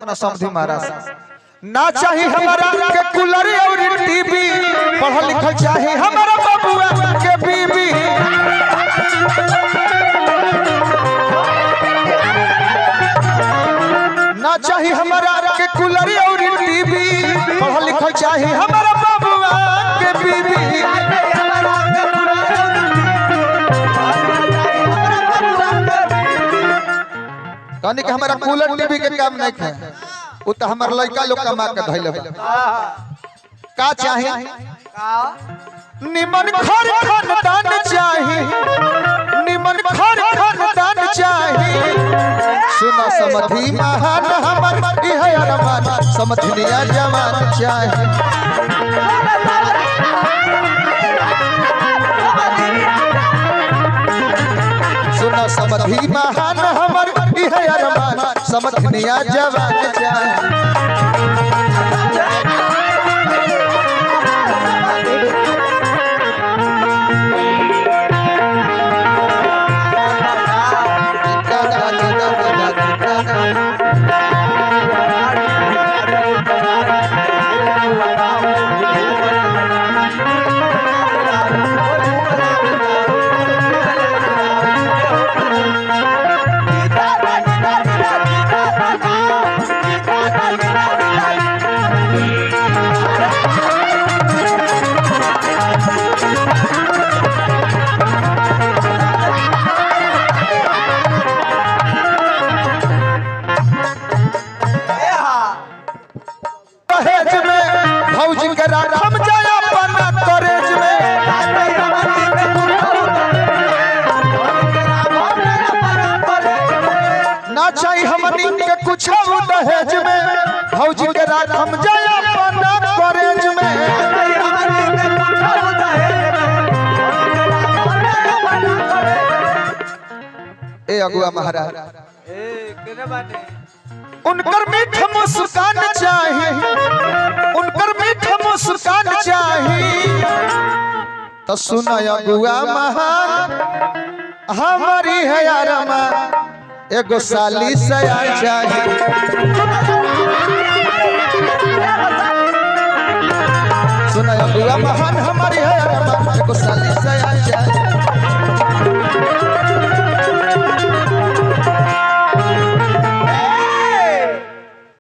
समझी महाराज ना चाहिए हमारा के कूलर और टीवी, पढ़ल लिखल चाहिए हमारा बबुआ के बीबी। ना चाहिए हमारा के कूलर और टीवी, पढ़ल लिखल चाहिए हमारा बबुआ के बीबी। कहने के हमारा कूलर टीवी के काम नहीं है, वो तो हमारे लड़का लोग कमा के धैले का चाहे निमन घर खानदान चाहे, निमन घर खानदान चाहे। सुना समधी महान हमर इह अरमान, समझनिया जवान चाहे। सुना समधी महान हमर इह अरमान, समझनिया जवान चाहे। भौजी के राखम जाया बना कॉलेज में, ना चाहिए हमनी के कुछ दहेज में। भौजी के राखम जाया बना कॉलेज में। ए अगुआ महाराज उनकर मीठ मुस्कान चाहिए, उनकर मीठ मुस्कान चाहिए। तो सुना अगुआ महान हमारी है यारमा, एगो साली सया चाहिए। सुना अगुआ महान हमारी है यारमा, एगो साली सया चाहिए।